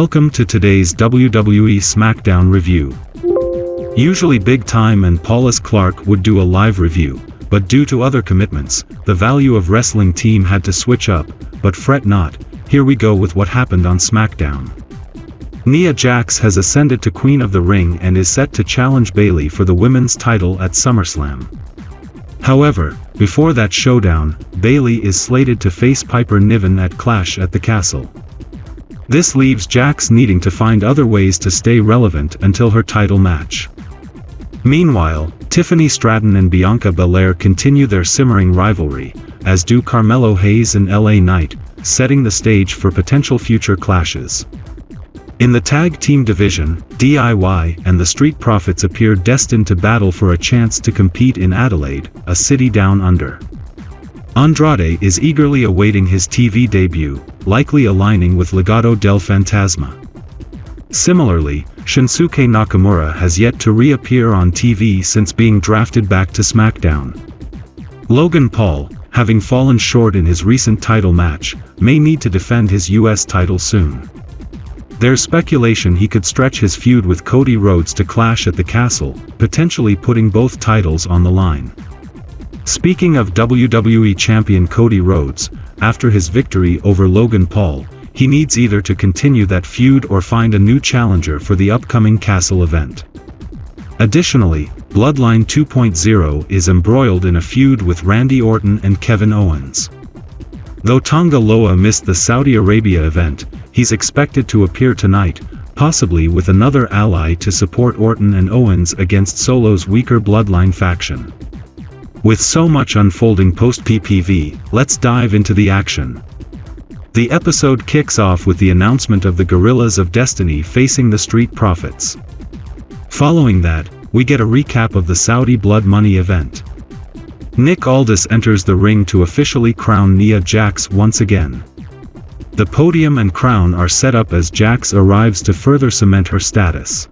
Welcome to today's WWE Smackdown review. Usually Big Time and Paulus Clark would do a live review, but due to other commitments, the Value of Wrestling team had to switch up, but fret not, here we go with what happened on SmackDown. Nia Jax has ascended to Queen of the Ring and is set to challenge Bayley for the women's title at SummerSlam. However, before that showdown, Bayley is slated to face Piper Niven at Clash at the Castle. This leaves Jax needing to find other ways to stay relevant until her title match. Meanwhile, Tiffany Stratton and Bianca Belair continue their simmering rivalry, as do Carmelo Hayes and LA Knight, setting the stage for potential future clashes. In the tag team division, DIY and the Street Profits appear destined to battle for a chance to compete in Adelaide, a city down under. Andrade is eagerly awaiting his TV debut, likely aligning with Legado del Fantasma. Similarly, Shinsuke Nakamura has yet to reappear on TV since being drafted back to SmackDown. Logan Paul, having fallen short in his recent title match, may need to defend his US title soon. There's speculation he could stretch his feud with Cody Rhodes to Clash at the Castle, potentially putting both titles on the line. Speaking of WWE Champion Cody Rhodes, after his victory over Logan Paul, he needs either to continue that feud or find a new challenger for the upcoming Castle event. Additionally, Bloodline 2.0 is embroiled in a feud with Randy Orton and Kevin Owens. Though Tonga Loa missed the Saudi Arabia event, he's expected to appear tonight, possibly with another ally to support Orton and Owens against Solo's weaker Bloodline faction. With so much unfolding post-PPV, let's dive into the action. The episode kicks off with the announcement of the Guerrillas of Destiny facing the Street Profits. Following that, we get a recap of the Saudi Blood Money event. Nick Aldis enters the ring to officially crown Nia Jax once again. The podium and crown are set up as Jax arrives to further cement her status.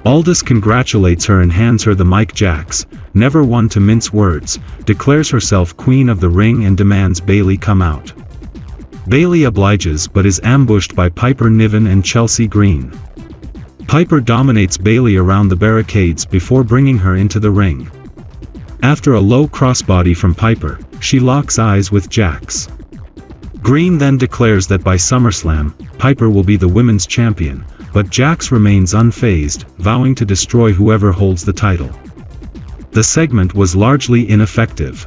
Aldis congratulates her and hands her the mic. Jax, never one to mince words, declares herself Queen of the Ring and demands Bayley come out. Bayley obliges but is ambushed by Piper Niven and Chelsea Green. Piper dominates Bayley around the barricades before bringing her into the ring. After a low crossbody from Piper, she locks eyes with Jax. Green then declares that by SummerSlam, Piper will be the women's champion, but Jax remains unfazed, vowing to destroy whoever holds the title. The segment was largely ineffective.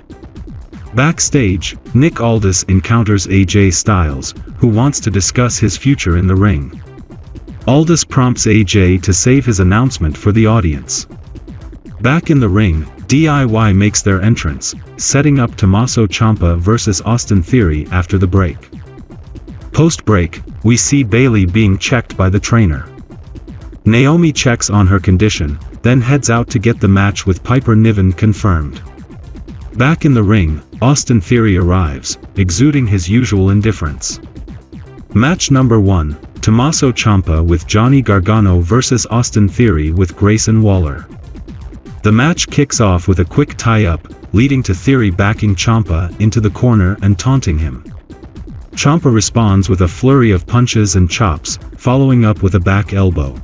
Backstage, Nick Aldis encounters AJ Styles, who wants to discuss his future in the ring. Aldis prompts AJ to save his announcement for the audience. Back in the ring, DIY makes their entrance, setting up Tommaso Ciampa vs Austin Theory after the break. Post-break, we see Bayley being checked by the trainer. Naomi checks on her condition, then heads out to get the match with Piper Niven confirmed. Back in the ring, Austin Theory arrives, exuding his usual indifference. Match number 1, Tommaso Ciampa with Johnny Gargano vs Austin Theory with Grayson Waller. The match kicks off with a quick tie-up, leading to Theory backing Ciampa into the corner and taunting him. Ciampa responds with a flurry of punches and chops, following up with a back elbow.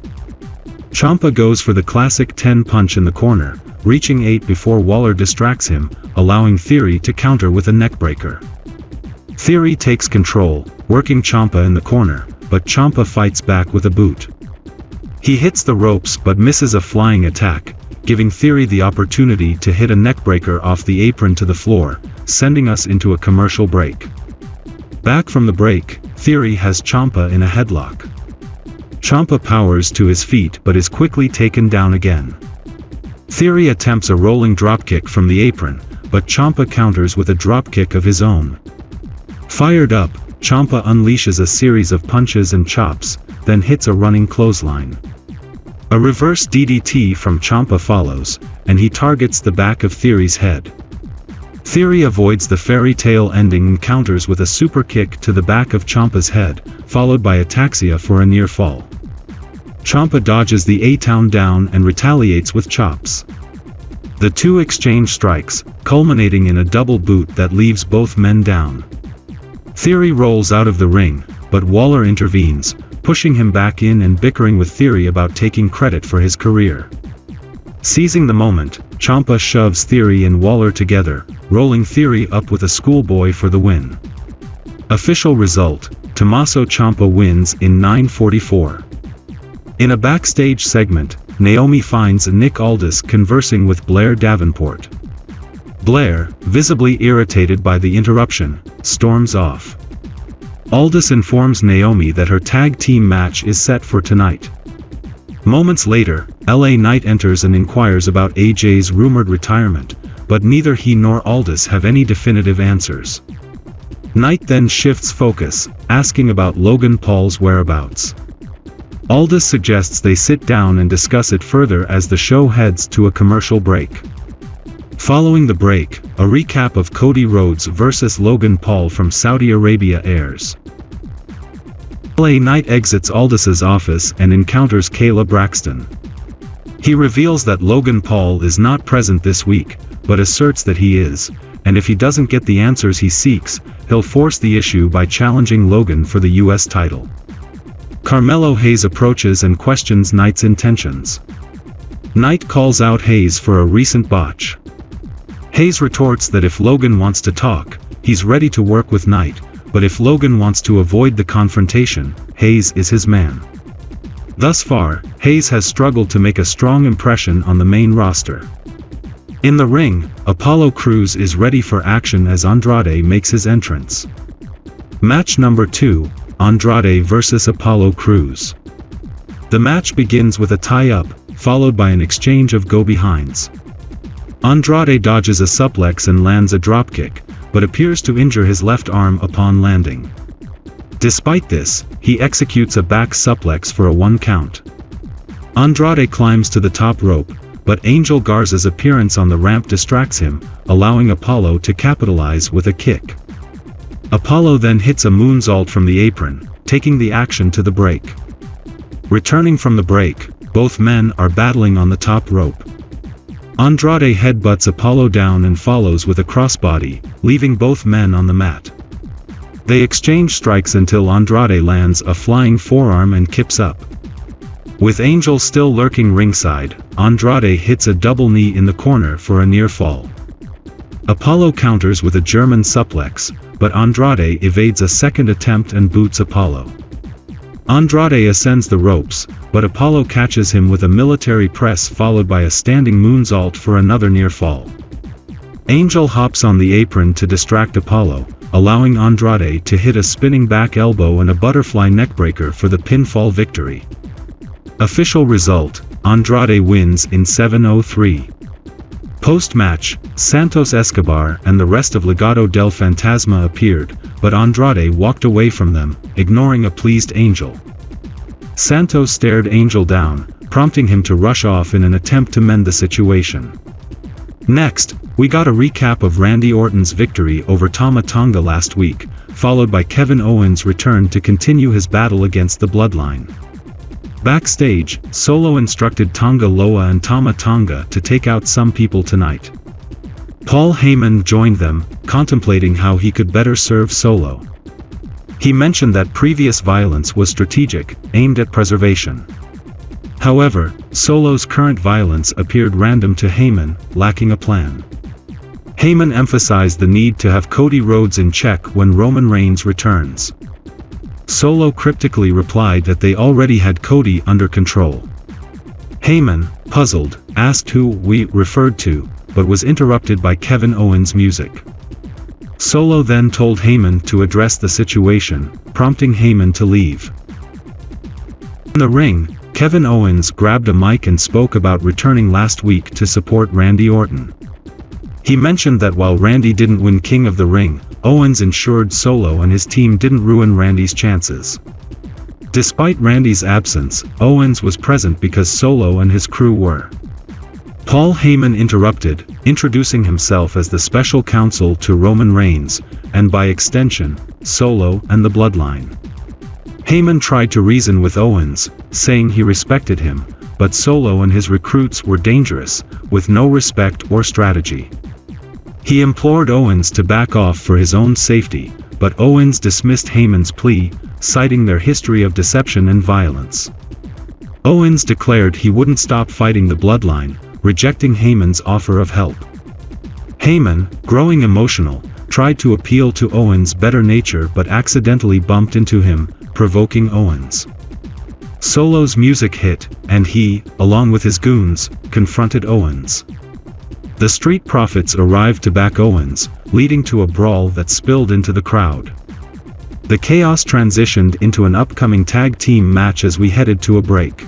Ciampa goes for the classic 10 punch in the corner, reaching 8 before Waller distracts him, allowing Theory to counter with a neckbreaker. Theory takes control, working Ciampa in the corner, but Ciampa fights back with a boot. He hits the ropes but misses a flying attack, giving Theory the opportunity to hit a neckbreaker off the apron to the floor, sending us into a commercial break. Back from the break, Theory has Ciampa in a headlock. Ciampa powers to his feet but is quickly taken down again. Theory attempts a rolling dropkick from the apron, but Ciampa counters with a dropkick of his own. Fired up, Ciampa unleashes a series of punches and chops, then hits a running clothesline. A reverse DDT from Ciampa follows, and he targets the back of Theory's head. Theory avoids the fairy tale ending and counters with a super kick to the back of Ciampa's head, followed by ataxia for a near fall. Ciampa dodges the A-Town down and retaliates with chops. The two exchange strikes, culminating in a double boot that leaves both men down. Theory rolls out of the ring, but Waller intervenes, pushing him back in and bickering with Theory about taking credit for his career. Seizing the moment, Ciampa shoves Theory and Waller together, rolling Theory up with a schoolboy for the win. Official result, Tommaso Ciampa wins in 9:44. In a backstage segment, Naomi finds Nick Aldis conversing with Blair Davenport. Blair, visibly irritated by the interruption, storms off. Aldis informs Naomi that her tag team match is set for tonight. Moments later, LA Knight enters and inquires about AJ's rumored retirement, but neither he nor Aldis have any definitive answers. Knight then shifts focus, asking about Logan Paul's whereabouts. Aldis suggests they sit down and discuss it further as the show heads to a commercial break. Following the break, a recap of Cody Rhodes vs. Logan Paul from Saudi Arabia airs. LA Knight exits Aldis's office and encounters Kayla Braxton. He reveals that Logan Paul is not present this week, but asserts that he is, and if he doesn't get the answers he seeks, he'll force the issue by challenging Logan for the US title. Carmelo Hayes approaches and questions Knight's intentions. Knight calls out Hayes for a recent botch. Hayes retorts that if Logan wants to talk, he's ready to work with Knight, but if Logan wants to avoid the confrontation, Hayes is his man. Thus far, Hayes has struggled to make a strong impression on the main roster. In the ring, Apollo Crews is ready for action as Andrade makes his entrance. Match number 2, Andrade vs. Apollo Crews. The match begins with a tie-up, followed by an exchange of go-behinds. Andrade dodges a suplex and lands a dropkick, but appears to injure his left arm upon landing. Despite this, he executes a back suplex for a 1 count. Andrade climbs to the top rope, but Angel Garza's appearance on the ramp distracts him, allowing Apollo to capitalize with a kick. Apollo then hits a moonsault from the apron, taking the action to the break. Returning from the break, both men are battling on the top rope. Andrade headbutts Apollo down and follows with a crossbody, leaving both men on the mat. They exchange strikes until Andrade lands a flying forearm and kips up. With Angel still lurking ringside, Andrade hits a double knee in the corner for a near fall. Apollo counters with a German suplex, but Andrade evades a second attempt and boots Apollo. Andrade ascends the ropes, but Apollo catches him with a military press followed by a standing moonsault for another near fall. Angel hops on the apron to distract Apollo, allowing Andrade to hit a spinning back elbow and a butterfly neckbreaker for the pinfall victory. Official result, Andrade wins in 7:03. Post-match, Santos Escobar and the rest of Legado del Fantasma appeared, but Andrade walked away from them, ignoring a pleased Angel. Santos stared Angel down, prompting him to rush off in an attempt to mend the situation. Next, we got a recap of Randy Orton's victory over Tama Tonga last week, followed by Kevin Owens' return to continue his battle against the Bloodline. Backstage, Solo instructed Tonga Loa and Tama Tonga to take out some people tonight. Paul Heyman joined them, contemplating how he could better serve Solo. He mentioned that previous violence was strategic, aimed at preservation. However, Solo's current violence appeared random to Heyman, lacking a plan. Heyman emphasized the need to have Cody Rhodes in check when Roman Reigns returns. Solo cryptically replied that they already had Cody under control. Heyman, puzzled, asked who we referred to, but was interrupted by Kevin Owens' music. Solo then told Heyman to address the situation, prompting Heyman to leave. In the ring, Kevin Owens grabbed a mic and spoke about returning last week to support Randy Orton. He mentioned that while Randy didn't win King of the Ring, Owens ensured Solo and his team didn't ruin Randy's chances. Despite Randy's absence, Owens was present because Solo and his crew were. Paul Heyman interrupted, introducing himself as the special counsel to Roman Reigns, and by extension, Solo and the Bloodline. Heyman tried to reason with Owens, saying he respected him, but Solo and his recruits were dangerous, with no respect or strategy. He implored Owens to back off for his own safety, but Owens dismissed Heyman's plea, citing their history of deception and violence. Owens declared he wouldn't stop fighting the bloodline, rejecting Heyman's offer of help. Heyman, growing emotional, tried to appeal to Owens' better nature but accidentally bumped into him, provoking Owens. Solo's music hit, and he, along with his goons, confronted Owens. The Street Profits arrived to back Owens, leading to a brawl that spilled into the crowd. The chaos transitioned into an upcoming tag team match as we headed to a break.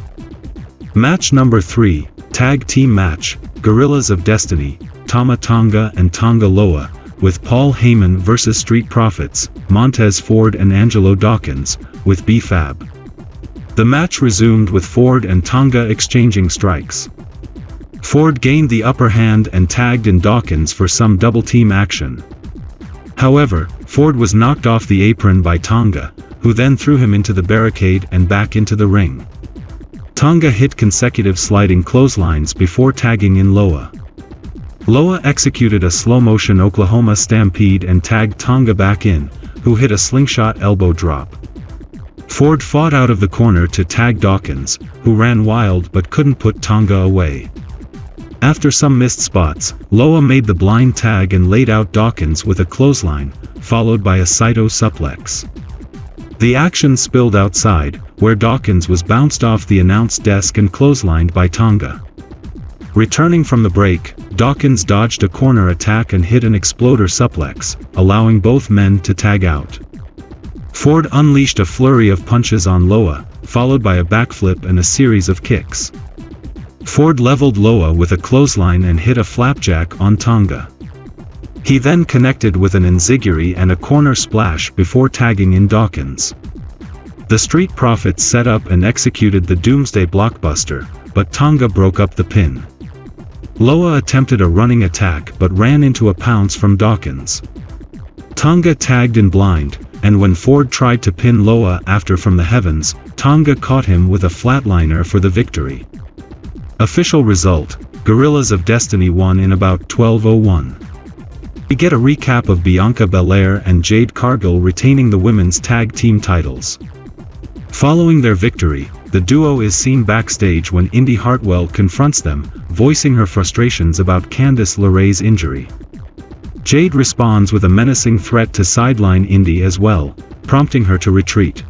Match number 3, Tag Team Match, Gorillas of Destiny, Tama Tonga and Tonga Loa, with Paul Heyman vs Street Profits, Montez Ford and Angelo Dawkins, with VOW. The match resumed with Ford and Tonga exchanging strikes. Ford gained the upper hand and tagged in Dawkins for some double-team action. However, Ford was knocked off the apron by Tonga, who then threw him into the barricade and back into the ring. Tonga hit consecutive sliding clotheslines before tagging in Loa. Loa executed a slow-motion Oklahoma Stampede and tagged Tonga back in, who hit a slingshot elbow drop. Ford fought out of the corner to tag Dawkins, who ran wild but couldn't put Tonga away. After some missed spots, Loa made the blind tag and laid out Dawkins with a clothesline, followed by a Saito suplex. The action spilled outside, where Dawkins was bounced off the announce desk and clotheslined by Tonga. Returning from the break, Dawkins dodged a corner attack and hit an exploder suplex, allowing both men to tag out. Ford unleashed a flurry of punches on Loa, followed by a backflip and a series of kicks. Ford leveled Loa with a clothesline and hit a flapjack on Tonga. He then connected with an enziguri and a corner splash before tagging in Dawkins. The Street Profits set up and executed the Doomsday Blockbuster, but Tonga broke up the pin. Loa attempted a running attack but ran into a pounce from Dawkins. Tonga tagged in blind, and when Ford tried to pin Loa after from the heavens, Tonga caught him with a flatliner for the victory. Official result, Gorillas of Destiny won in about 12:01. We get a recap of Bianca Belair and Jade Cargill retaining the women's tag team titles. Following their victory, the duo is seen backstage when Indy Hartwell confronts them, voicing her frustrations about Candice LeRae's injury. Jade responds with a menacing threat to sideline Indy as well, prompting her to retreat.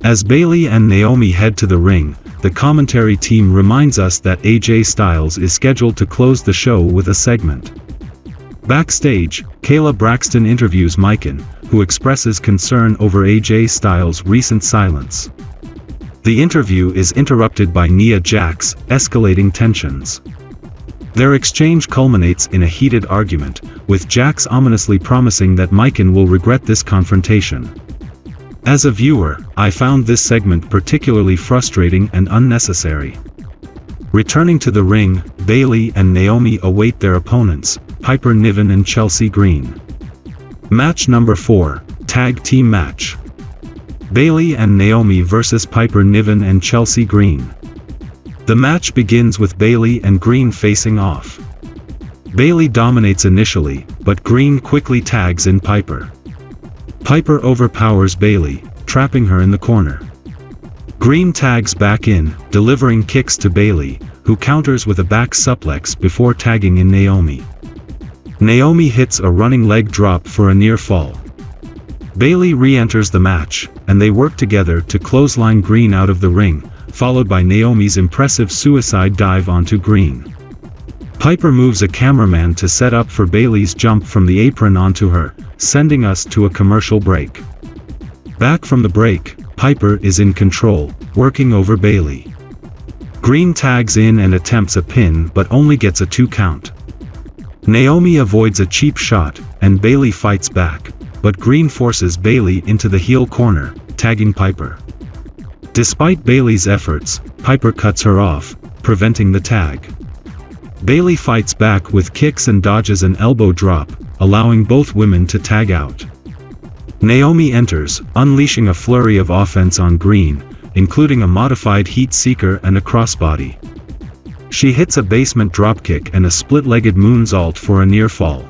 As Bayley and Naomi head to the ring, the commentary team reminds us that AJ Styles is scheduled to close the show with a segment. Backstage, Kayla Braxton interviews Myken, who expresses concern over AJ Styles' recent silence. The interview is interrupted by Nia Jax, escalating tensions. Their exchange culminates in a heated argument, with Jax ominously promising that Myken will regret this confrontation. As a viewer, I found this segment particularly frustrating and unnecessary. Returning to the ring, Bayley and Naomi await their opponents, Piper Niven and Chelsea Green. Match number 4, Tag Team Match. Bayley and Naomi vs Piper Niven and Chelsea Green. The match begins with Bayley and Green facing off. Bayley dominates initially, but Green quickly tags in Piper. Piper overpowers Bayley, trapping her in the corner. Green tags back in, delivering kicks to Bayley, who counters with a back suplex before tagging in Naomi. Naomi hits a running leg drop for a near fall. Bayley re-enters the match, and they work together to clothesline Green out of the ring, followed by Naomi's impressive suicide dive onto Green. Piper moves a cameraman to set up for Bayley's jump from the apron onto her, sending us to a commercial break. Back from the break, Piper is in control, working over Bayley. Green tags in and attempts a pin but only gets a 2 count. Naomi avoids a cheap shot, and Bayley fights back, but Green forces Bayley into the heel corner, tagging Piper. Despite Bayley's efforts, Piper cuts her off, preventing the tag. Bayley fights back with kicks and dodges an elbow drop, allowing both women to tag out. Naomi enters, unleashing a flurry of offense on Green, including a modified heat seeker and a crossbody. She hits a basement dropkick and a split-legged moonsault for a near fall.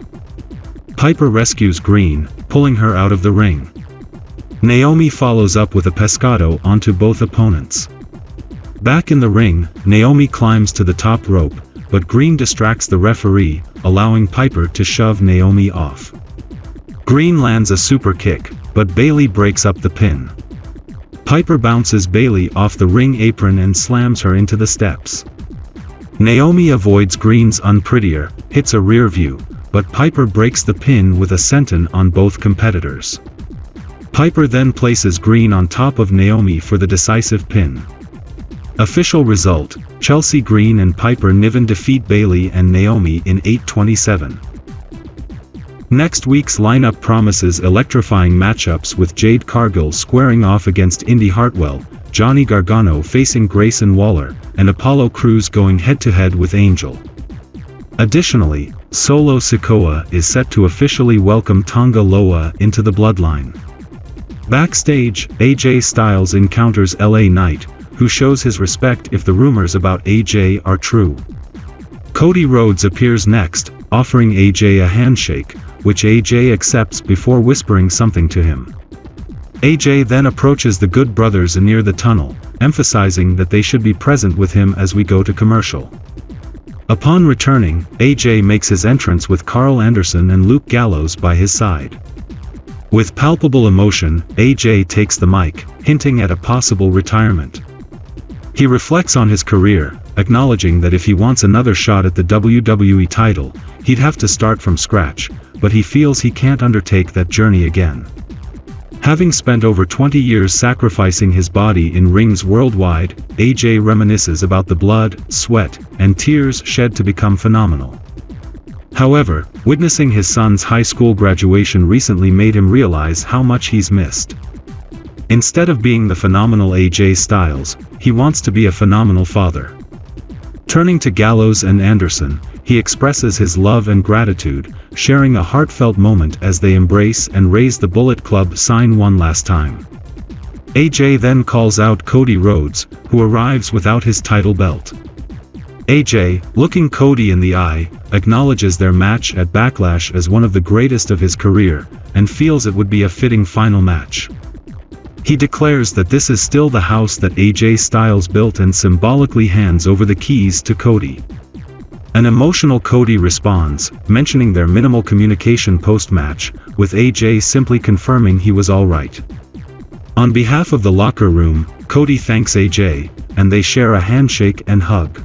Piper rescues Green, pulling her out of the ring. Naomi follows up with a pescado onto both opponents. Back in the ring, Naomi climbs to the top rope, but Green distracts the referee, allowing Piper to shove Naomi off. Green lands a super kick, but Bayley breaks up the pin. Piper bounces Bayley off the ring apron and slams her into the steps. Naomi avoids Green's unprettier, hits a rear view, but Piper breaks the pin with a senton on both competitors. Piper then places Green on top of Naomi for the decisive pin. Official result: Chelsea Green and Piper Niven defeat Bayley and Naomi in 8:27. Next week's lineup promises electrifying matchups with Jade Cargill squaring off against Indy Hartwell, Johnny Gargano facing Grayson Waller, and Apollo Crews going head-to-head with Angel. Additionally, Solo Sikoa is set to officially welcome Tonga Loa into the bloodline. Backstage, AJ Styles encounters LA Knight, who shows his respect if the rumors about AJ are true. Cody Rhodes appears next, offering AJ a handshake, which AJ accepts before whispering something to him. AJ then approaches the Good Brothers near the tunnel, emphasizing that they should be present with him as we go to commercial. Upon returning, AJ makes his entrance with Carl Anderson and Luke Gallows by his side. With palpable emotion, AJ takes the mic, hinting at a possible retirement. He reflects on his career, acknowledging that if he wants another shot at the WWE title, he'd have to start from scratch, but he feels he can't undertake that journey again. Having spent over 20 years sacrificing his body in rings worldwide, AJ reminisces about the blood, sweat, and tears shed to become phenomenal. However, witnessing his son's high school graduation recently made him realize how much he's missed. Instead of being the phenomenal AJ Styles, he wants to be a phenomenal father. Turning to Gallows and Anderson, he expresses his love and gratitude, sharing a heartfelt moment as they embrace and raise the Bullet Club sign one last time. AJ then calls out Cody Rhodes, who arrives without his title belt. AJ, looking Cody in the eye, acknowledges their match at Backlash as one of the greatest of his career, and feels it would be a fitting final match. He declares that this is still the house that AJ Styles built and symbolically hands over the keys to Cody. An emotional Cody responds, mentioning their minimal communication post-match, with AJ simply confirming he was alright. On behalf of the locker room, Cody thanks AJ, and they share a handshake and hug.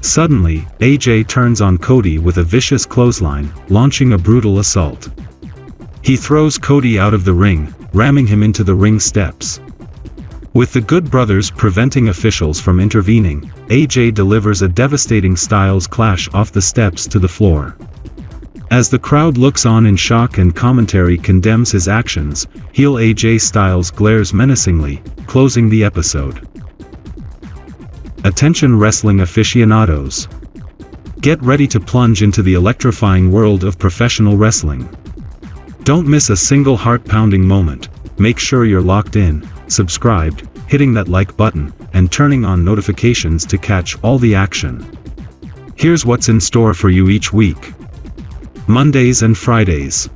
Suddenly, AJ turns on Cody with a vicious clothesline, launching a brutal assault. He throws Cody out of the ring, ramming him into the ring steps. With the Good Brothers preventing officials from intervening, AJ delivers a devastating Styles clash off the steps to the floor. As the crowd looks on in shock and commentary condemns his actions, heel AJ Styles glares menacingly, closing the episode. Attention wrestling aficionados. Get ready to plunge into the electrifying world of professional wrestling. Don't miss a single heart-pounding moment. Make sure you're locked in, subscribed, hitting that like button, and turning on notifications to catch all the action. Here's what's in store for you each week. Mondays and Fridays.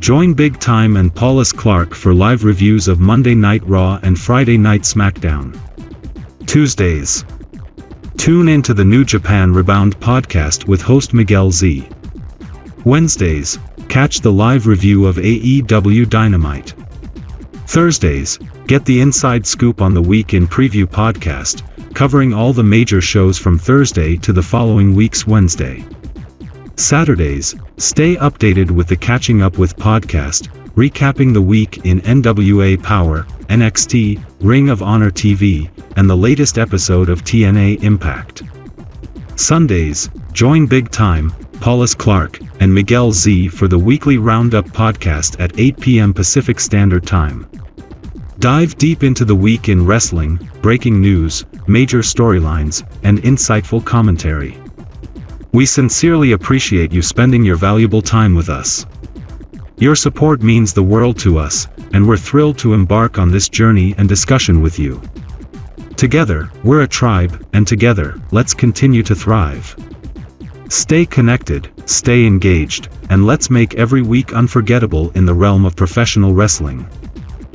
Join Big Time and Paulus Clark for live reviews of Monday Night Raw and Friday Night Smackdown. Tuesdays. Tune in to the New Japan Rebound podcast with host Miguel Z. Wednesdays. Catch the live review of AEW Dynamite. Thursdays, get the inside scoop on the Week in Preview podcast, covering all the major shows from Thursday to the following week's Wednesday. Saturdays, stay updated with the Catching Up With podcast, recapping the week in NWA Power, NXT, Ring of Honor TV, and the latest episode of TNA Impact. Sundays, join Big Time, Paulus Clark, and Miguel Z for the weekly Roundup podcast at 8 p.m. Pacific Standard Time. Dive deep into the week in wrestling, breaking news, major storylines, and insightful commentary. We sincerely appreciate you spending your valuable time with us. Your support means the world to us, and we're thrilled to embark on this journey and discussion with you. Together, we're a tribe, and together, let's continue to thrive. Stay connected, stay engaged, and let's make every week unforgettable in the realm of professional wrestling.